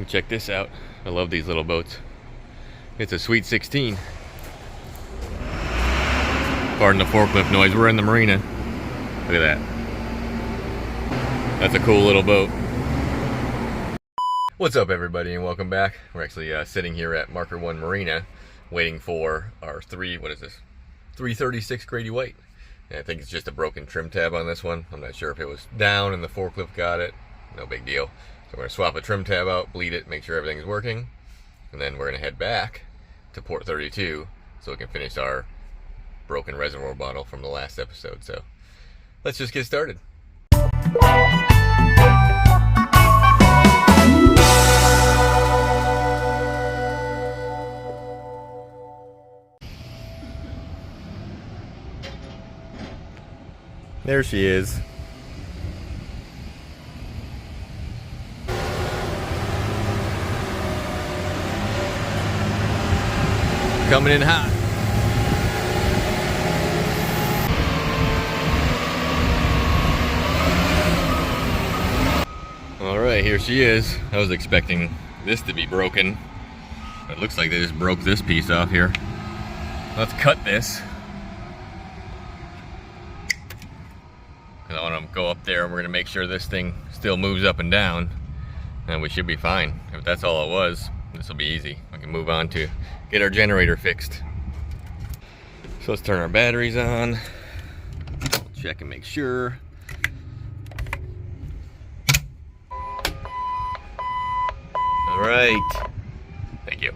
Check this out. I love these little boats. It's a Sweet 16. Pardon the forklift noise. We're in the marina. Look at that. That's a cool little boat. What's up, everybody, and welcome back. We're actually sitting here at Marker 1 Marina waiting for our 336 Grady White. And I think it's just a broken trim tab on this one. I'm not sure if it was down and the forklift got it. No big deal. So we're going to swap the trim tab out, bleed it, make sure everything's working. And then we're going to head back to port 32 so we can finish our broken reservoir bottle from the last episode. So let's just get started. There she is. Coming in hot. All right, here she is. I was expecting this to be broken. It looks like they just broke this piece off here. Let's cut this. I want to go up there and we're going to make sure this thing still moves up and down. And we should be fine. If that's all it was, this will be easy. We can move on to get our generator fixed. So let's turn our batteries on. Check and make sure. All right. Thank you.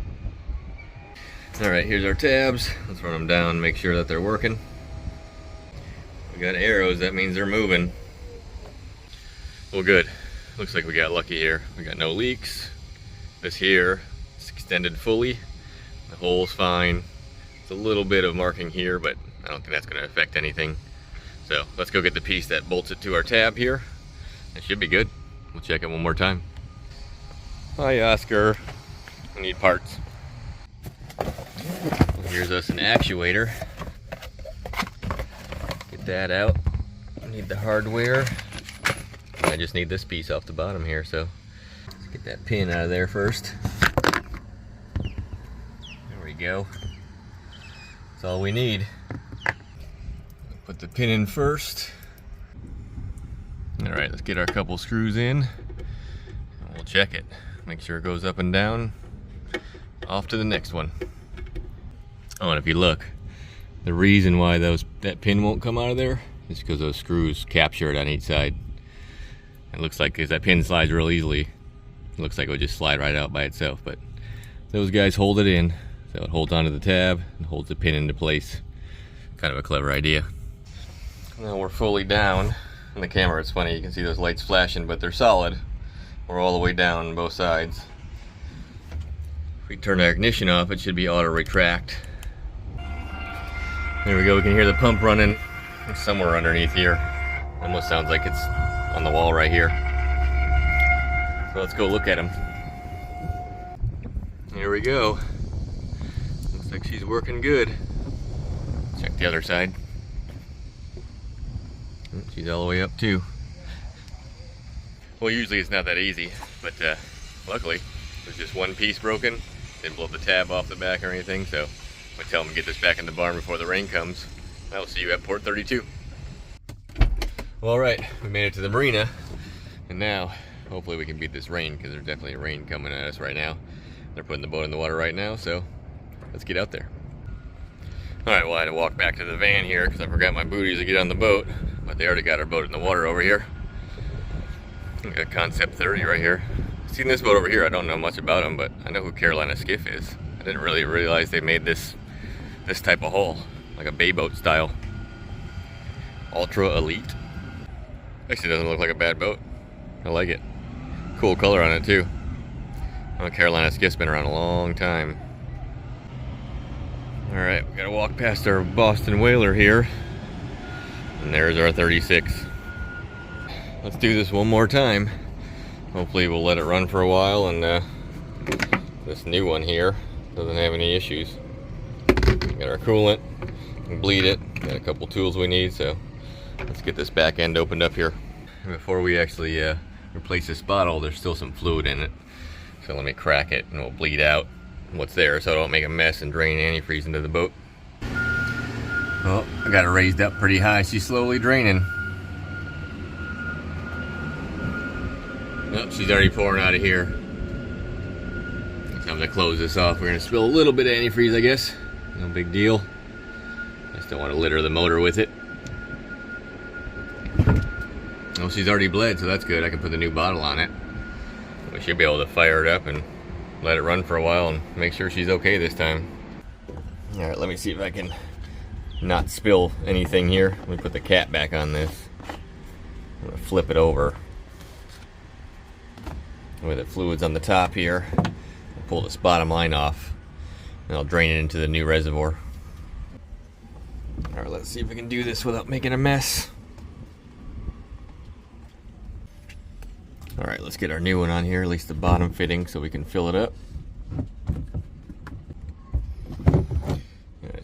All right, here's our tabs. Let's run them down, make sure that they're working. We got arrows, that means they're moving. Well, good. Looks like we got lucky here. We got no leaks. This here is extended fully. The hole's fine. It's a little bit of marking here, but I don't think that's going to affect anything. So let's go get the piece that bolts it to our tab here. It should be good. We'll check it one more time. Hi, Oscar. We need parts. Here's us an actuator. Get that out. We need the hardware. I just need this piece off the bottom here, so let's get that pin out of there first. There we go. That's all we need. Put the pin in first. All right, let's get our couple screws in. And we'll check it. Make sure it goes up and down. Off to the next one. Oh, and if you look, the reason why that pin won't come out of there is because those screws capture it on each side. It looks like, because that pin slides real easily, it looks like it would just slide right out by itself, but those guys hold it in, so it holds onto the tab and holds the pin into place. Kind of a clever idea. Now we're fully down. On the camera it's funny, you can see those lights flashing, but they're solid. We're all the way down on both sides. If we turn our ignition off, it should be auto retract. There we go, we can hear the pump running. It's somewhere underneath here. Almost sounds like it's on the wall right here. So let's go look at him. Here we go. Looks like she's working good. Check the other side. She's all the way up too. Well, usually it's not that easy, but luckily there's just one piece broken. Didn't blow the tab off the back or anything, so I tell them to get this back in the barn before the rain comes. I will see you at port 32. Well, all right, we made it to the marina, and now hopefully we can beat this rain, because there's definitely rain coming at us right now. They're putting the boat in the water right now, so let's get out there. All right, well, I had to walk back to the van here because I forgot my booties to get on the boat, but they already got our boat in the water over here. We got Concept 30 right here. Seen this boat over here. I don't know much about them, but I know who Carolina Skiff is. I didn't really realize they made this type of hull, like a bay boat style. Ultra Elite. Actually doesn't look like a bad boat. I like it. Cool color on it too. Carolina Skiff's been around a long time. Alright, we gotta walk past our Boston whaler here. And there's our 36. Let's do this one more time. Hopefully we'll let it run for a while, and this new one here doesn't have any issues. Got our coolant, and bleed it. Got a couple tools we need, so let's get this back end opened up here. Before we actually replace this bottle, there's still some fluid in it. So let me crack it and we'll bleed out what's there so I don't make a mess and drain antifreeze into the boat. Well, I got it raised up pretty high. She's slowly draining. Oh, she's already pouring out of here. Time to close this off. We're gonna spill a little bit of antifreeze, I guess. No big deal. I just don't want to litter the motor with it. Well, she's already bled, so that's good. I can put the new bottle on it. We should be able to fire it up and let it run for a while and make sure she's okay this time. All right, let me see if I can not spill anything here. Let me put the cap back on this. I'm gonna flip it over with the fluids on the top here. I'll pull this bottom line off and I'll drain it into the new reservoir. All right, let's see if we can do this without making a mess. All right, let's get our new one on here, at least the bottom fitting, so we can fill it up.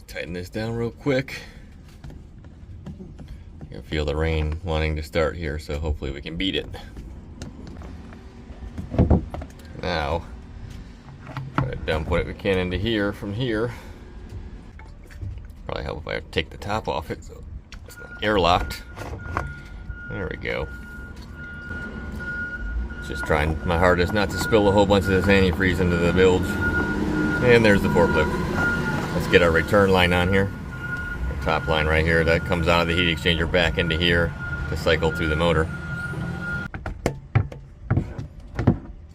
Tighten this down real quick. I can feel the rain wanting to start here, so hopefully we can beat it. Now, try to dump what we can into here from here. Probably help if I take the top off it so it's not airlocked. There we go. Just trying my hardest not to spill a whole bunch of this antifreeze into the bilge. And there's the forklift. Let's get our return line on here. Our top line right here, that comes out of the heat exchanger back into here to cycle through the motor.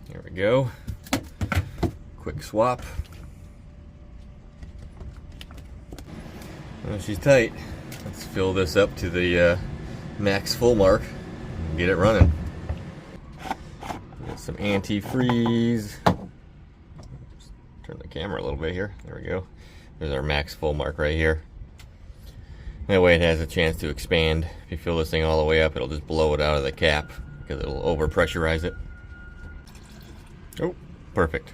There we go. Quick swap. Well, she's tight. Let's fill this up to the max full mark and get it running. Get some antifreeze. Turn the camera a little bit here. There we go. There's our max full mark right here. That way it has a chance to expand. If you fill this thing all the way up, it'll just blow it out of the cap because it'll over pressurize it. Oh, perfect.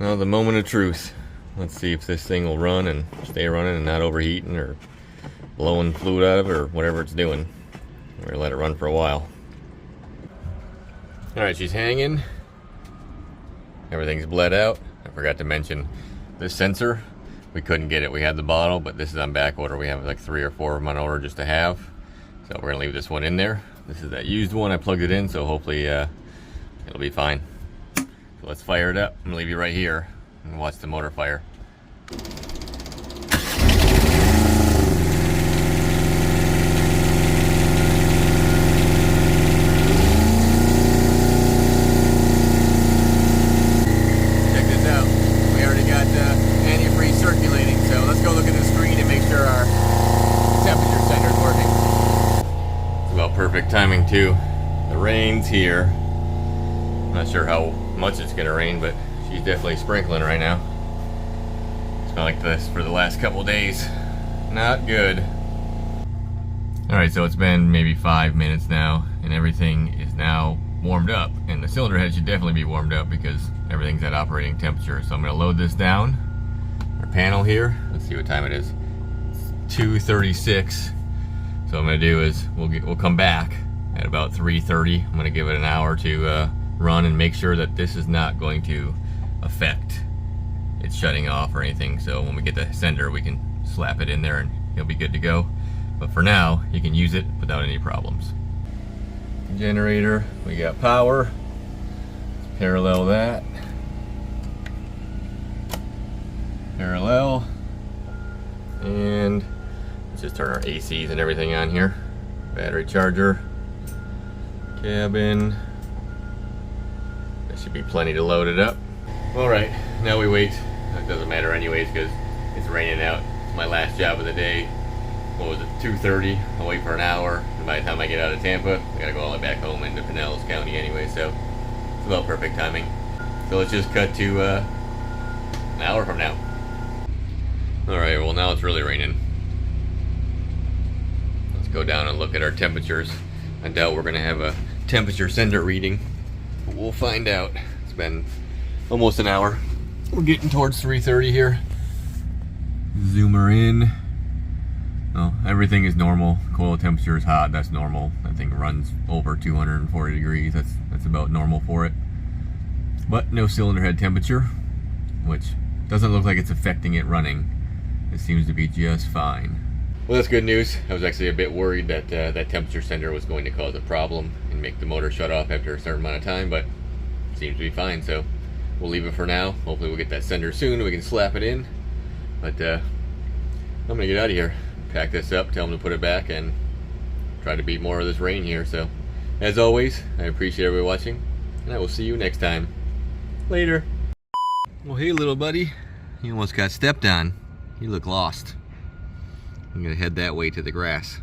Now the moment of truth. Let's see if this thing will run and stay running and not overheating or blowing fluid out of it or whatever it's doing. We're gonna let it run for a while. All right, she's hanging. Everything's bled out. I forgot to mention this sensor. We couldn't get it. We had the bottle, but this is on back order. We have like 3 or 4 of them on order just to have. So we're gonna leave this one in there. This is that used one. I plugged it in, so hopefully it'll be fine. So let's fire it up. I'm gonna leave you right here and watch the motor fire. Perfect timing too. The rain's here. Not sure how much it's gonna rain, but she's definitely sprinkling right now. It's been like this for the last couple days. Not good. All right, so it's been maybe 5 minutes now, and everything is now warmed up. And the cylinder head should definitely be warmed up because everything's at operating temperature. So I'm gonna load this down. Our panel here. Let's see what time it is. It's 2:36. So what I'm gonna do is we'll come back at about 3:30. I'm gonna give it an hour to run and make sure that this is not going to affect it shutting off or anything. So when we get the sender, we can slap it in there and it'll be good to go. But for now, you can use it without any problems. Generator, we got power. Let's parallel that. Parallel. And let's just turn our ACs and everything on here. Battery charger, cabin. There should be plenty to load it up. All right, now we wait. That doesn't matter anyways because it's raining out. It's my last job of the day. What was it, 2:30? I'll wait for an hour. And by the time I get out of Tampa, I gotta go all the way back home into Pinellas County anyway, so it's about perfect timing. So let's just cut to an hour from now. All right, well now it's really raining. Go down and look at our temperatures. I doubt we're gonna have a temperature sender reading, but we'll find out. It's been almost an hour. We're getting towards 3:30 here. Zoom her in. Well, everything is normal. Coil temperature is hot, that's normal. That thing runs over 240 degrees, that's about normal for it. But no cylinder head temperature, which doesn't look like it's affecting it running. It seems to be just fine. Well, that's good news. I was actually a bit worried that that temperature sender was going to cause a problem and make the motor shut off after a certain amount of time, but it seems to be fine, so we'll leave it for now. Hopefully we'll get that sender soon and we can slap it in. But I'm gonna get out of here, pack this up, tell them to put it back, and try to beat more of this rain here. So as always, I appreciate everybody watching, and I will see you next time. Later. Well, hey little buddy, you almost got stepped on. You look lost. I'm gonna head that way to the grass.